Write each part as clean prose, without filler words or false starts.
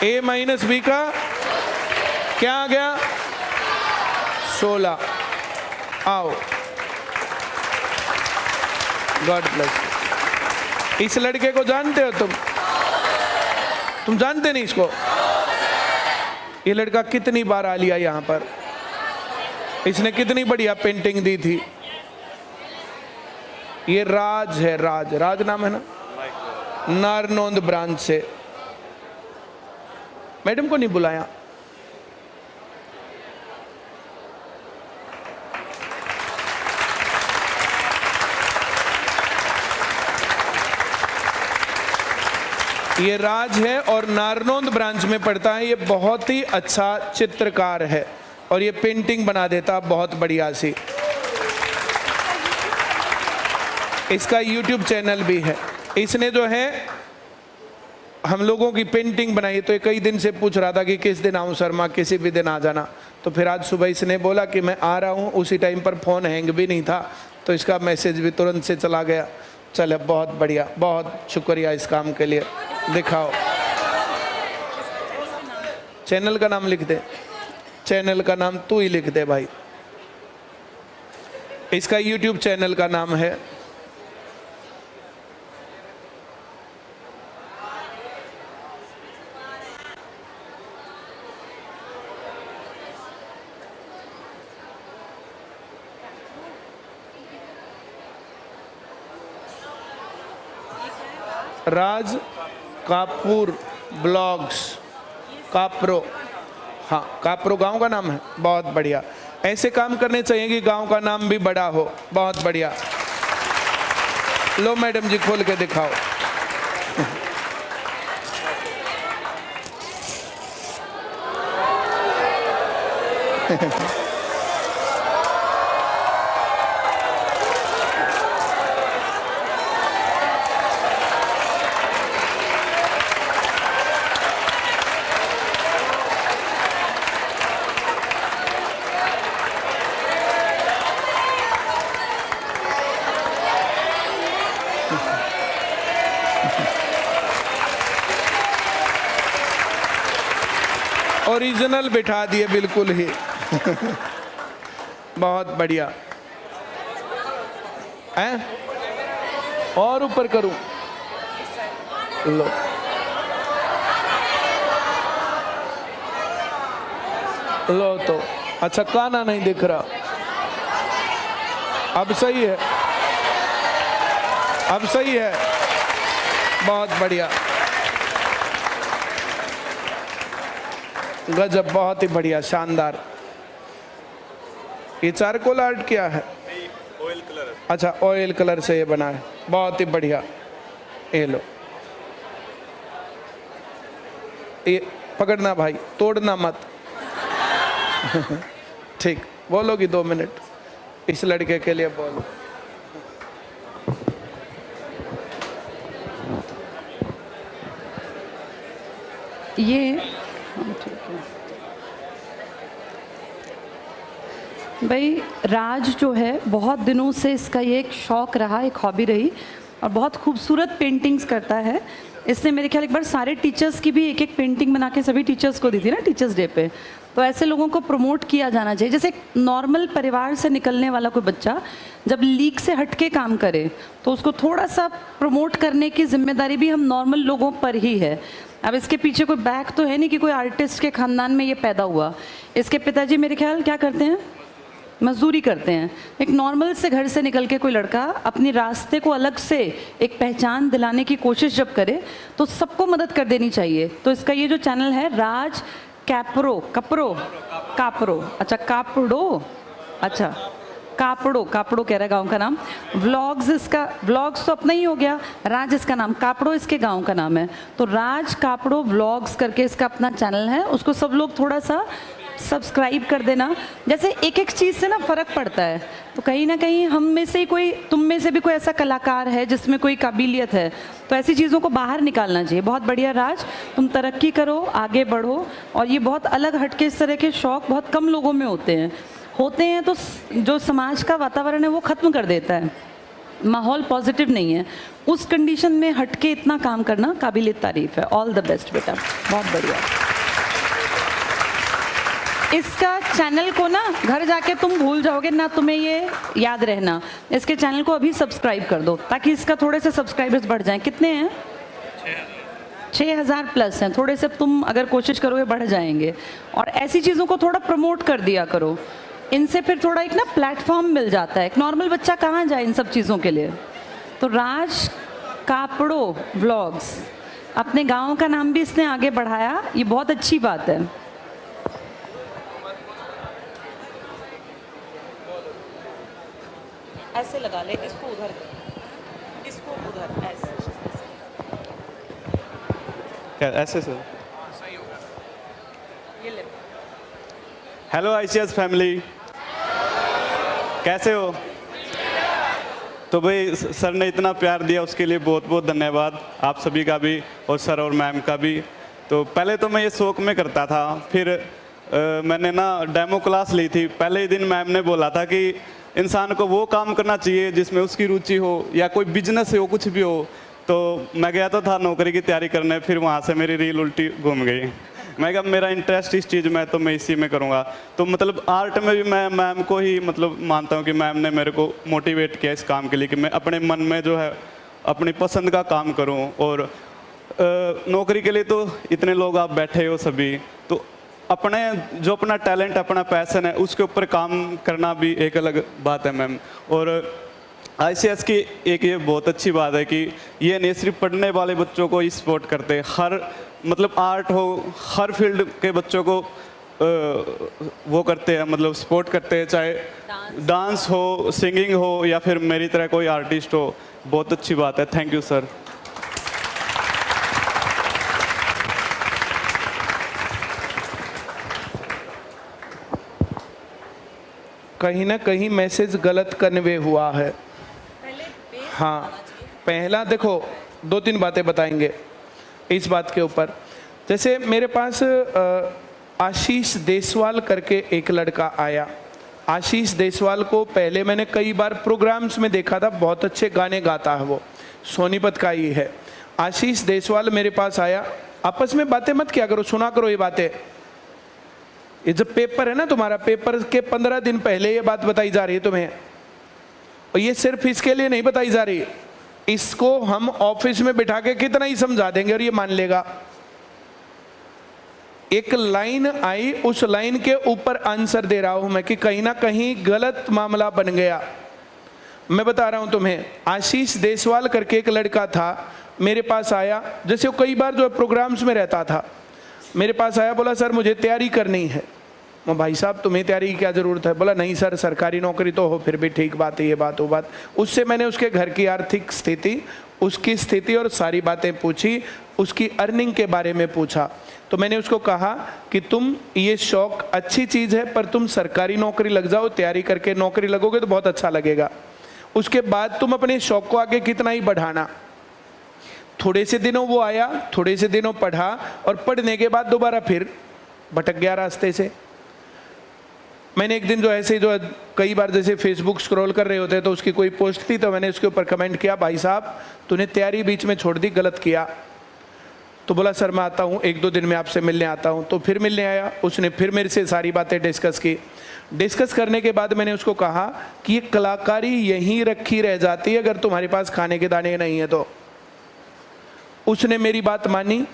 A minus B का क्या आ गया? 16। आओ, गॉड ब्लेस। इस लड़के को जानते हो तुम जानते नहीं इसको? ये लड़का कितनी बार आ लिया यहाँ पर, इसने कितनी बढ़िया पेंटिंग दी थी। ये राज है, राज नाम है ना, नारनौंद ब्रांच से। मैडम को नहीं बुलाया? ये राज है और नारनौंद ब्रांच में पढ़ता है। ये बहुत ही अच्छा चित्रकार है और ये पेंटिंग बना देता बहुत बढ़िया सी। इसका YouTube चैनल भी है। इसने जो है हम लोगों की पेंटिंग बनाई, तो कई दिन से पूछ रहा था कि किस दिन आऊँ शर्मा, किसी भी दिन आ जाना। तो फिर आज सुबह इसने बोला कि मैं आ रहा हूँ। उसी टाइम पर फ़ोन हैंग भी नहीं था, तो इसका मैसेज भी तुरंत से चला गया। चले, बहुत बढ़िया, बहुत शुक्रिया इस काम के लिए। दिखाओ, चैनल का नाम लिख दे, चैनल का नाम तू ही लिख दे भाई। इसका YouTube चैनल का नाम है राज कापुर ब्लॉग्स। काप्रो, हाँ काप्रो गांव का नाम है। बहुत बढ़िया, ऐसे काम करने चाहिए कि गांव का नाम भी बड़ा हो। बहुत बढ़िया। लो मैडम जी, खोल के दिखाओ। ओरिजिनल बिठा दिए बिल्कुल ही। बहुत बढ़िया है। और ऊपर करूं? लो, लो तो अच्छा, काना नहीं दिख रहा। अब सही है, अब सही है। बहुत बढ़िया, गजब, बहुत ही बढ़िया, शानदार। ये चारकोल आर्ट क्या है? Oil colour. अच्छा, ऑयल कलर से ये बना है। बहुत ही बढ़िया। ये लो, ये पकड़ना भाई, तोड़ना मत। ठीक, बोलोगी 2 मिनट इस लड़के के लिए? बोलो। ये ठीक है भाई, राज जो है बहुत दिनों से इसका ये एक शौक रहा, एक हॉबी रही, और बहुत खूबसूरत पेंटिंग्स करता है। इसने मेरे ख्याल एक बार सारे टीचर्स की भी एक एक पेंटिंग बना के सभी टीचर्स को दी थी ना, टीचर्स डे पे। तो ऐसे लोगों को प्रमोट किया जाना चाहिए। जैसे एक नॉर्मल परिवार से निकलने वाला कोई बच्चा जब लीग से हटके काम करे तो उसको थोड़ा सा प्रमोट करने की जिम्मेदारी भी हम नॉर्मल लोगों पर ही है। अब इसके पीछे कोई बैक तो है नहीं कि कोई आर्टिस्ट के खानदान में ये पैदा हुआ। इसके पिताजी मेरे ख्याल क्या करते हैं, मजदूरी करते हैं। एक नॉर्मल से घर से निकल के कोई लड़का अपने रास्ते को अलग से एक पहचान दिलाने की कोशिश जब करे तो सबको मदद कर देनी चाहिए। तो इसका ये जो चैनल है, राज कापरो, अच्छा कापड़ो, अच्छा कापड़ो कह रहा है गांव का नाम। व्लॉग्स, इसका व्लॉग्स तो अपना ही हो गया, राज इसका नाम, कापड़ो इसके गांव का नाम है। तो राज कापड़ो व्लॉग्स करके इसका अपना चैनल है, उसको सब लोग थोड़ा सा सब्सक्राइब कर देना। जैसे एक एक चीज़ से ना फ़र्क पड़ता है, तो कहीं ना कहीं हम में से कोई, तुम में से भी कोई ऐसा कलाकार है जिसमें कोई काबिलियत है, तो ऐसी चीज़ों को बाहर निकालना चाहिए। बहुत बढ़िया राज, तुम तरक्की करो, आगे बढ़ो। और ये बहुत अलग हटके इस तरह के शौक़ बहुत कम लोगों में होते हैं तो जो समाज का वातावरण है वो ख़त्म कर देता है। माहौल पॉजिटिव नहीं है, उस कंडीशन में हटके इतना काम करना काबिल तारीफ है। ऑल द बेस्ट बेटा, बहुत बढ़िया। इसका चैनल को ना घर जाके तुम भूल जाओगे ना, तुम्हें ये याद रहना, इसके चैनल को अभी सब्सक्राइब कर दो ताकि इसका थोड़े से सब्सक्राइबर्स बढ़ जाएं। कितने हैं? 6000 प्लस हैं। थोड़े से तुम अगर कोशिश करोगे बढ़ जाएंगे। और ऐसी चीज़ों को थोड़ा प्रमोट कर दिया करो, इनसे फिर थोड़ा एक ना प्लेटफॉर्म मिल जाता है। एक नॉर्मल बच्चा कहाँ जाए इन सब चीज़ों के लिए। तो राज कापड़ो व्लॉग्स, अपने गांव का नाम भी इसने आगे बढ़ाया, ये बहुत अच्छी बात है। ऐसे लगा ले, इसको उधर, इसको उधर, ऐसे क्या ऐसे सर? ये ले। हेलो आईसीएस फैमिली, कैसे हो? तो भाई सर ने इतना प्यार दिया उसके लिए बहुत बहुत धन्यवाद आप सभी का भी, और सर और मैम का भी। तो पहले तो मैं ये शौक में करता था, फिर मैंने ना डेमो क्लास ली थी। पहले ही दिन मैम ने बोला था कि इंसान को वो काम करना चाहिए जिसमें उसकी रुचि हो, या कोई बिजनेस हो, कुछ भी हो। तो मैं गया तो था नौकरी की तैयारी करने, फिर वहाँ से मेरी रील उल्टी घूम गई। मैं कहा मेरा इंटरेस्ट इस चीज़ में, तो मैं इसी में करूँगा। तो मतलब आर्ट में भी मैं मैम को ही मतलब मानता हूँ कि मैम ने मेरे को मोटिवेट किया इस काम के लिए कि मैं अपने मन में जो है अपनी पसंद का काम करूँ। और नौकरी के लिए तो इतने लोग आप बैठे हो सभी, तो अपने जो अपना टैलेंट, अपना पैशन है, उसके ऊपर काम करना भी एक अलग बात है मैम। और आईसीएस की एक ये बहुत अच्छी बात है कि ये नहीं सिर्फ पढ़ने वाले बच्चों को ही सपोर्ट करते, हर मतलब आर्ट हो, हर फील्ड के बच्चों को वो करते हैं, मतलब सपोर्ट करते हैं, चाहे डांस हो, सिंगिंग हो, या फिर मेरी तरह कोई आर्टिस्ट हो। बहुत अच्छी बात है। Thank you sir. कहीं ना कहीं मैसेज गलत कन्वे हुआ है। हाँ, पहला देखो, 2-3 बातें बताएंगे इस बात के ऊपर। जैसे मेरे पास आशीष देसवाल करके एक लड़का आया। आशीष देसवाल को पहले मैंने कई बार प्रोग्राम्स में देखा था, बहुत अच्छे गाने गाता है वो, सोनीपत का ही है। आशीष देसवाल मेरे पास आया। आपस में बातें मत किया करो, सुना करो ये बातें। ये जब पेपर है ना तुम्हारा, पेपर के 15 दिन पहले ये बात बताई जा रही है तुम्हें, और ये सिर्फ इसके लिए नहीं बताई जा रही, इसको हम ऑफिस में बिठा के कितना ही समझा देंगे और ये मान लेगा। एक लाइन आई, उस लाइन के ऊपर आंसर दे रहा हूं मैं कि कहीं ना कहीं गलत मामला बन गया। मैं बता रहा हूं तुम्हें, आशीष देसवाल करके एक लड़का था, मेरे पास आया। जैसे वो कई बार जो प्रोग्राम्स में रहता था, मेरे पास आया, बोला सर मुझे तैयारी करनी है। मैं भाई साहब तुम्हें तैयारी की क्या ज़रूरत है? बोला नहीं सर, सरकारी नौकरी तो हो फिर भी ठीक बात है, ये बात वो बात। उससे मैंने उसके घर की आर्थिक स्थिति, उसकी स्थिति और सारी बातें पूछी, उसकी अर्निंग के बारे में पूछा। तो मैंने उसको कहा कि तुम, ये शौक अच्छी चीज़ है, पर तुम सरकारी नौकरी लग जाओ, तैयारी करके नौकरी लगोगे तो बहुत अच्छा लगेगा। उसके बाद तुम अपने शौक को आगे कितना ही बढ़ाना। थोड़े से दिनों वो आया, थोड़े से दिनों पढ़ा, और पढ़ने के बाद दोबारा फिर भटक गया रास्ते से। मैंने एक दिन जो ऐसे जो कई बार जैसे फेसबुक स्क्रॉल कर रहे होते हैं तो उसकी कोई पोस्ट थी, तो मैंने उसके ऊपर कमेंट किया, भाई साहब तूने तैयारी बीच में छोड़ दी, गलत किया। तो बोला सर मैं आता हूँ, 1-2 दिन में आपसे मिलने आता हूँ। तो फिर मिलने आया, उसने फिर मेरे से सारी बातें डिस्कस की। डिस्कस करने के बाद मैंने उसको कहा कि ये कलाकारी यहीं रखी रह जाती है अगर तुम्हारे पास खाने के दाने नहीं है तो। उसने मेरी बात मानी।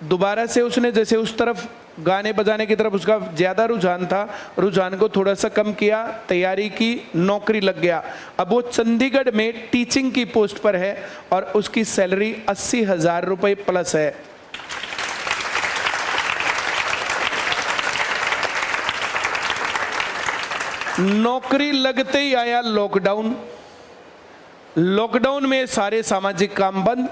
दोबारा से उसने जैसे उस तरफ गाने बजाने की तरफ उसका ज़्यादा रुझान था, रुझान को थोड़ा सा कम किया, तैयारी की, नौकरी लग गया। अब वो चंडीगढ़ में टीचिंग की पोस्ट पर है और उसकी सैलरी 80,000 रुपये प्लस है। नौकरी लगते ही आया लॉकडाउन। लॉकडाउन में सारे सामाजिक काम बंद।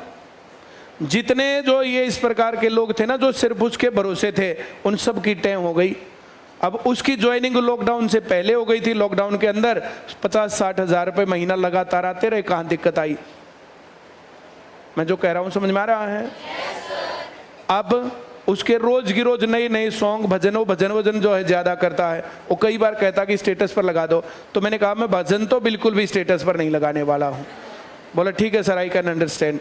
जितने जो ये इस प्रकार के लोग थे ना जो सिर्फ उसके भरोसे थे, उन सब की टें हो गई। अब उसकी ज्वाइनिंग लॉकडाउन से पहले हो गई थी, लॉकडाउन के अंदर 50-60 हज़ार रुपये महीना लगातार आते रहे, कहाँ दिक्कत आई? मैं जो कह रहा हूँ समझ में आ रहा है? अब उसके रोज की रोज नए नए सॉन्ग भजन जो है ज़्यादा करता है। वो कई बार कहता कि स्टेटस पर लगा दो, तो मैंने कहा मैं भजन तो बिल्कुल भी स्टेटस पर नहीं लगाने वाला हूँ। बोला ठीक है सर, आई कैन अंडरस्टैंड।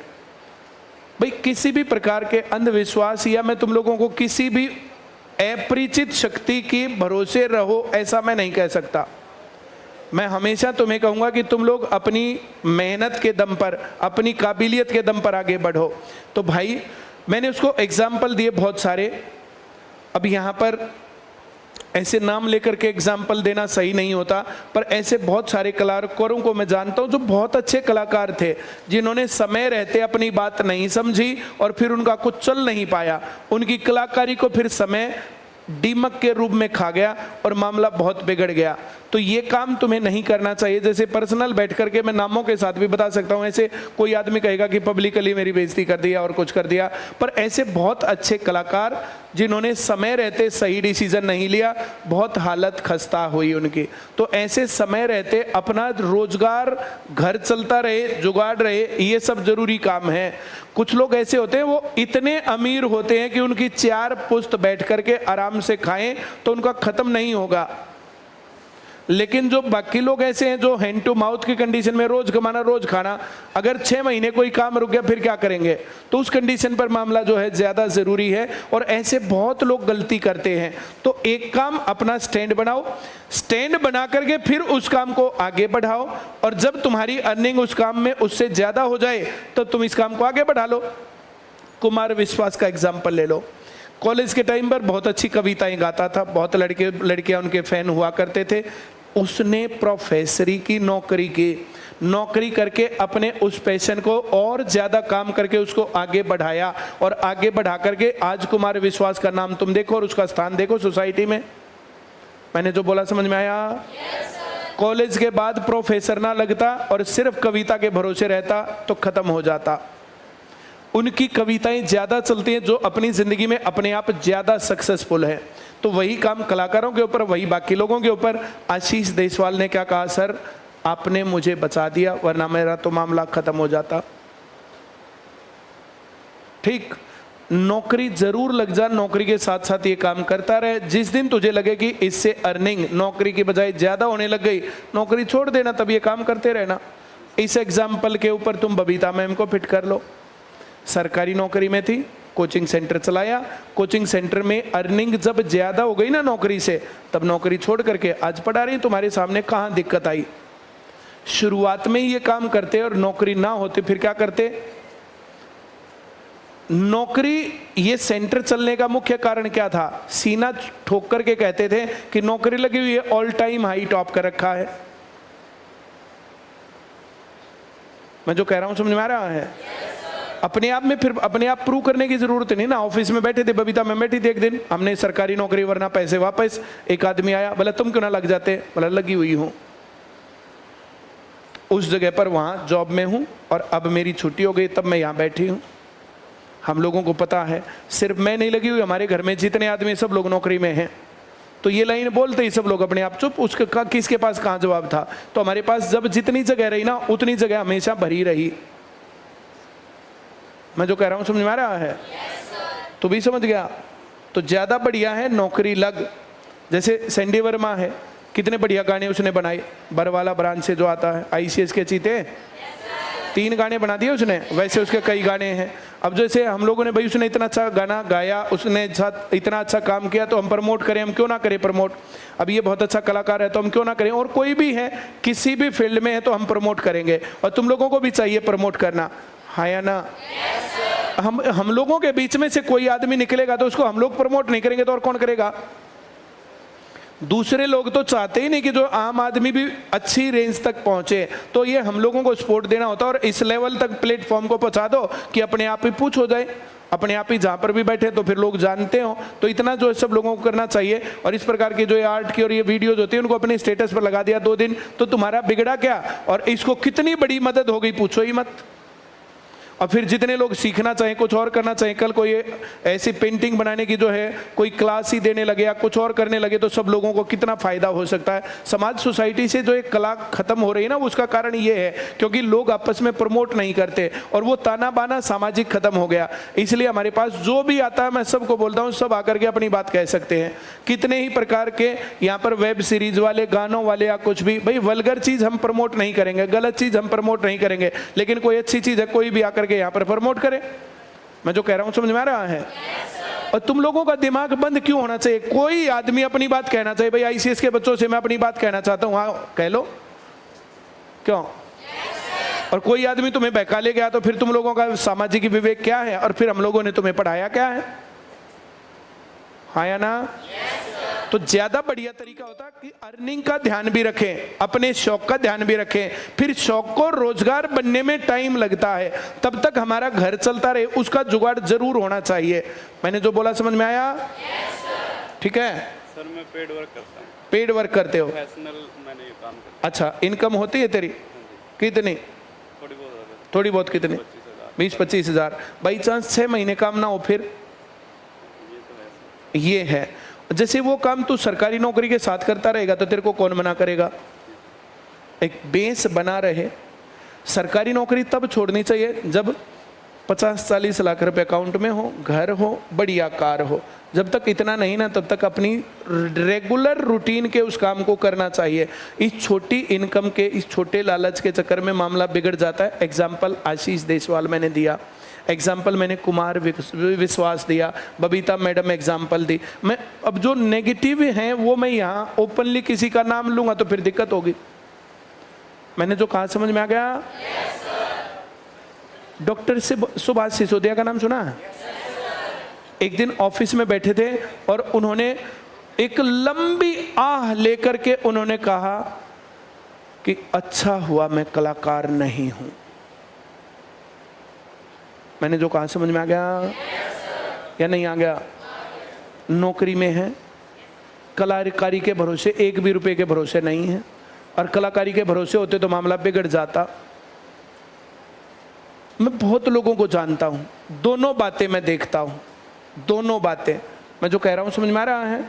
भाई किसी भी प्रकार के अंधविश्वास या मैं तुम लोगों को किसी भी अपरिचित शक्ति की भरोसे रहो ऐसा मैं नहीं कह सकता। मैं हमेशा तुम्हें कहूँगा कि तुम लोग अपनी मेहनत के दम पर, अपनी काबिलियत के दम पर आगे बढ़ो। तो भाई मैंने उसको एग्जाम्पल दिए बहुत सारे। अब यहाँ पर ऐसे नाम लेकर के एग्जाम्पल देना सही नहीं होता, पर ऐसे बहुत सारे कलाकारों को मैं जानता हूँ जो बहुत अच्छे कलाकार थे, जिन्होंने समय रहते अपनी बात नहीं समझी और फिर उनका कुछ चल नहीं पाया। उनकी कलाकारी को फिर समय दीमक के रूप में खा गया और मामला बहुत बिगड़ गया। तो ये काम तुम्हें नहीं करना चाहिए। जैसे पर्सनल बैठ करके मैं नामों के साथ भी बता सकता हूँ। ऐसे कोई आदमी कहेगा कि पब्लिकली मेरी बेइज्जती कर दिया और कुछ कर दिया, पर ऐसे बहुत अच्छे कलाकार जिन्होंने समय रहते सही डिसीजन नहीं लिया, बहुत हालत खस्ता हुई उनकी। तो ऐसे समय रहते अपना रोजगार, घर चलता रहे, जुगाड़ रहे, ये सब जरूरी काम है। कुछ लोग ऐसे होते हैं वो इतने अमीर होते हैं कि उनकी 4 पुश्त बैठ करके आराम से खाएं तो उनका खत्म नहीं होगा। लेकिन जो बाकी लोग ऐसे हैं जो हैंड टू माउथ की कंडीशन में रोज कमाना रोज खाना, अगर 6 महीने कोई काम रुक गया फिर क्या करेंगे? तो उस कंडीशन पर मामला जो है ज्यादा जरूरी है और ऐसे बहुत लोग गलती करते हैं। तो एक काम अपना स्टैंड बनाओ, स्टैंड बना करके फिर उस काम को आगे बढ़ाओ और जब तुम्हारी अर्निंग उस काम में उससे ज्यादा हो जाए तो तुम इस काम को आगे बढ़ा लो। कुमार विश्वास का एग्जाम्पल ले लो। कॉलेज के टाइम पर बहुत अच्छी कविताएं गाता था, बहुत लड़के लड़कियां उनके फैन हुआ करते थे। उसने प्रोफेसरी की नौकरी करके अपने उस पैशन को और ज्यादा काम करके उसको आगे बढ़ाया और आगे बढ़ा करके आज कुमार विश्वास का नाम तुम देखो और उसका स्थान देखो सोसाइटी में। मैंने जो बोला समझ में आया? कॉलेज के बाद प्रोफेसर ना लगता और सिर्फ कविता के भरोसे रहता तो खत्म हो जाता। उनकी कविताएं ज्यादा चलती हैं जो अपनी जिंदगी में अपने आप ज्यादा सक्सेसफुल है। तो वही काम कलाकारों के ऊपर, वही बाकी लोगों के ऊपर। आशीष देसवाल ने क्या कहा? सर आपने मुझे बचा दिया वरना मेरा तो मामला खत्म हो जाता। ठीक, नौकरी जरूर लग जा, नौकरी के साथ साथ ये काम करता रहे। जिस दिन तुझे लगे कि इससे अर्निंग नौकरी की बजाय ज्यादा होने लग गई, नौकरी छोड़ देना, तब ये काम करते रहना। इस एग्जाम्पल के ऊपर तुम बबीता मैम को फिट कर लो। सरकारी नौकरी में थी, कोचिंग सेंटर चलाया, कोचिंग सेंटर में अर्निंग जब ज्यादा हो गई ना नौकरी से, तब नौकरी छोड़ करके आज पढ़ा रही। तुम्हारे सामने कहाँ दिक्कत आई? शुरुआत में ये काम करते और नौकरी ना होती फिर क्या करते? नौकरी, ये सेंटर चलने का मुख्य कारण क्या था? सीना ठोक करके कहते थे कि नौकरी लगी हुई है, ऑल टाइम हाई टॉप कर रखा है। मैं जो कह रहा हूं समझ में आ रहा है? अपने आप में फिर अपने आप प्रूव करने की जरूरत नहीं ना। ऑफिस में बैठे थे, बबीता में बैठी थी, एक दिन हमने सरकारी नौकरी वरना पैसे वापस। एक आदमी आया, बोला तुम क्यों ना लग जाते? बोला लगी हुई हूं, उस जगह पर वहां जॉब में हूं और अब मेरी छुट्टी हो गई तब मैं यहां बैठी हूं। हम लोगों को पता है सिर्फ मैं नहीं लगी हुई, हमारे घर में जितने आदमी सब लोग नौकरी में हैं। तो ये लाइन बोलते ही सब लोग अपने आप चुप। उसके किसके पास कहाँ जवाब था? तो हमारे पास जब जितनी जगह रही ना उतनी जगह हमेशा भरी रही। मैं जो कह रहा हूं समझ में आ रहा है? तो भी समझ गया? तो ज्यादा बढ़िया है नौकरी लग। जैसे सैंडी वर्मा है, कितने बढ़िया गाने उसने बनाए। बरवाला ब्रांच से जो आता है, ICS के चीते, 3 गाने बना दिए उसने। वैसे उसके कई गाने हैं। अब जैसे हम लोगों ने, भाई उसने इतना अच्छा गाना गाया, उसने इतना अच्छा काम किया तो हम प्रमोट करें, हम क्यों ना करें प्रमोट। अब ये बहुत अच्छा कलाकार है तो हम क्यों ना करें। और कोई भी है, किसी भी फील्ड में है तो हम प्रमोट करेंगे। और तुम लोगों को भी चाहिए प्रमोट करना, हाँ या ना? हम लोगों के बीच में से कोई आदमी निकलेगा तो उसको हम लोग प्रमोट नहीं करेंगे तो और कौन करेगा? दूसरे लोग तो चाहते ही नहीं कि जो आम आदमी भी अच्छी रेंज तक पहुंचे। तो ये हम लोगों को सपोर्ट देना होता है और इस लेवल तक प्लेटफॉर्म को पहुंचा दो कि अपने आप ही पूछ हो जाए, अपने आप ही जहां पर भी बैठे तो फिर लोग जानते हो। तो इतना जो सब लोगों को करना चाहिए। और इस प्रकार की जो आर्ट की और ये वीडियोज होती है उनको अपने स्टेटस पर लगा दिया 2 दिन, तो तुम्हारा बिगड़ा क्या? और इसको कितनी बड़ी मदद हो गई पूछो ही मत। और फिर जितने लोग सीखना चाहें, कुछ और करना चाहें, कल कोई ऐसी पेंटिंग बनाने की जो है कोई क्लास ही देने लगे या कुछ और करने लगे तो सब लोगों को कितना फायदा हो सकता है। समाज सोसाइटी से जो एक कला खत्म हो रही है ना, उसका कारण ये है क्योंकि लोग आपस में प्रमोट नहीं करते और वो ताना बाना सामाजिक खत्म हो गया। इसलिए हमारे पास जो भी आता है मैं सबको बोलता हूँ, सब आकर के अपनी बात कह सकते हैं। कितने ही प्रकार के यहाँ पर वेब सीरीज वाले, गानों वाले या कुछ भी, भाई वल्गर चीज हम प्रमोट नहीं करेंगे, गलत चीज हम प्रमोट नहीं करेंगे, लेकिन कोई अच्छी चीज है कोई भी आकर के यहाँ पर प्रमोट करे। मैं जो कह रहा हूँ समझ में आ रहा है? और तुम लोगों का दिमाग बंद क्यों होना चाहिए? कोई आदमी अपनी बात कहना चाहिए, भाई आईसीएस के बच्चों से मैं अपनी बात कहना चाहता हूँ, हाँ कह लो, क्यों? और कोई आदमी तुम्हें बहका ले गया तो फिर तुम लोगों का सामाजिक विवेक क्या है? और फिर हम लोगों ने तुम्हें पढ़ाया क्या है? हाँ या ना? तो ज्यादा बढ़िया तरीका होता कि अर्निंग का ध्यान भी रखें, अपने शौक का ध्यान भी रखें। फिर शौक को रोजगार बनने में टाइम लगता है, तब तक हमारा घर चलता रहे उसका जुगाड़ जरूर होना चाहिए। मैंने जो बोला समझ में आया? ठीक है सर, मैं पेड वर्क करता हूँ। पेड वर्क करते हो? प्रोफेशनल मैंने ये काम करता अच्छा, इनकम होती है तेरी? कितनी? थोड़ी बहुत। थोड़ी बहुत कितनी? 20-25 हज़ार। बाई चांस 6 महीने काम ना हो फिर? ये है, जैसे वो काम तू सरकारी नौकरी के साथ करता रहेगा तो तेरे को कौन मना करेगा? एक बेस बना रहे। सरकारी नौकरी तब छोड़नी चाहिए जब 50-40 लाख रुपए अकाउंट में हो, घर हो, बढ़िया कार हो। जब तक इतना नहीं ना, तब तक अपनी रेगुलर रूटीन के उस काम को करना चाहिए। इस छोटी इनकम के, इस छोटे लालच के चक्कर में मामला बिगड़ जाता है। एग्जाम्पल आशीष देशवाल मैंने दिया, एग्जाम्पल मैंने कुमार विश्वास दिया, बबीता मैडम एग्जाम्पल दी। मैं अब जो नेगेटिव हैं वो मैं यहाँ ओपनली किसी का नाम लूंगा तो फिर दिक्कत होगी। मैंने जो कहा समझ में आ गया? डॉक्टर से सुभाष सिसोदिया का नाम सुना है? एक दिन ऑफिस में बैठे थे और उन्होंने एक लंबी आह लेकर के उन्होंने कहा कि अच्छा हुआ मैं कलाकार नहीं हूं। मैंने जो कहा समझ में आ गया या नहीं आ गया? नौकरी में है, कलाकारी के भरोसे 1 भी रुपए के भरोसे नहीं है, और कलाकारी के भरोसे होते तो मामला बिगड़ जाता। मैं बहुत लोगों को जानता हूं, दोनों बातें मैं देखता हूं, दोनों बातें। मैं जो कह रहा हूं समझ में आ रहा है?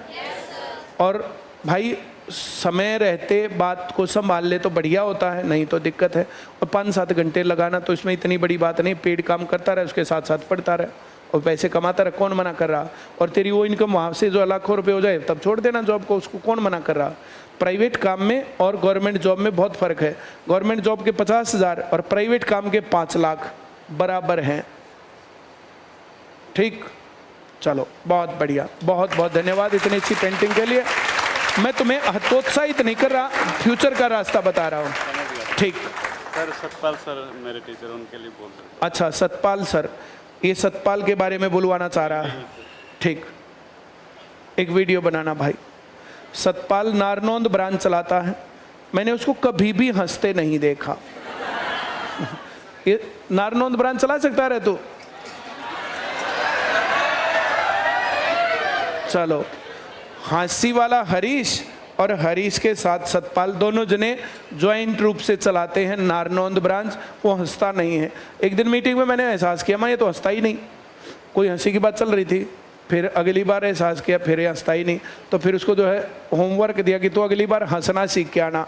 और भाई समय रहते बात को संभाल ले तो बढ़िया होता है, नहीं तो दिक्कत है। और 5-7 घंटे लगाना तो इसमें इतनी बड़ी बात नहीं। पेड काम करता रहे, उसके साथ साथ पढ़ता रहे और पैसे कमाता रहे, कौन मना कर रहा? और तेरी वो इनकम वहाँ से जो लाखों रुपए हो जाए तब छोड़ देना जॉब को, उसको कौन मना कर रहा? प्राइवेट काम में और गवर्नमेंट जॉब में बहुत फ़र्क है। गवर्नमेंट जॉब के 50 हज़ार और प्राइवेट काम के 5 लाख बराबर हैं। ठीक, चलो बहुत बढ़िया, बहुत बहुत धन्यवाद इतनी अच्छी पेंटिंग के लिए। मैं तुम्हें हतोत्साहित नहीं कर रहा, फ्यूचर का रास्ता बता रहा हूँ। ठीक सर, सतपाल सर मेरे टीचर, उनके लिए बोल रहे। अच्छा, सतपाल सर, ये सतपाल के बारे में बुलवाना चाह रहा है। ठीक, एक वीडियो बनाना भाई। सतपाल नारनौंद ब्रांच चलाता है, मैंने उसको कभी भी हंसते नहीं देखा। ये नारनौंद ब्रांच चला सकता है तू? चलो, हंसी वाला हरीश और हरीश के साथ सतपाल, दोनों जने ज्वाइंट रूप से चलाते हैं नारनौंद ब्रांच। वो हंसता नहीं है। एक दिन मीटिंग में मैंने एहसास किया, मैं ये तो हंसता ही नहीं। कोई हंसी की बात चल रही थी, फिर अगली बार एहसास किया, फिर ये हंसता ही नहीं। तो फिर उसको जो है होमवर्क दिया कि तो अगली बार हंसना सीख के आना।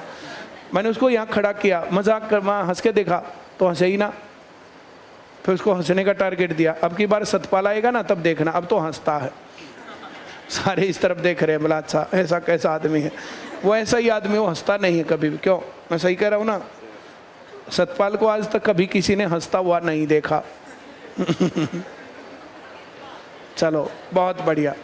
मैंने उसको यहाँ खड़ा किया, मजाक कर, वहाँ हंस के देखा तो हंसे ही ना। फिर उसको हंसने का टारगेट दिया, अब की बार सतपाल आएगा ना तब देखना, अब तो हंसता है। सारे इस तरफ देख रहे हैं, बोला अच्छा ऐसा कैसा आदमी है। वो ऐसा ही आदमी, वो हंसता नहीं है कभी भी। क्यों? मैं सही कह रहा हूँ ना? सतपाल को आज तक कभी किसी ने हंसता हुआ नहीं देखा। चलो बहुत बढ़िया।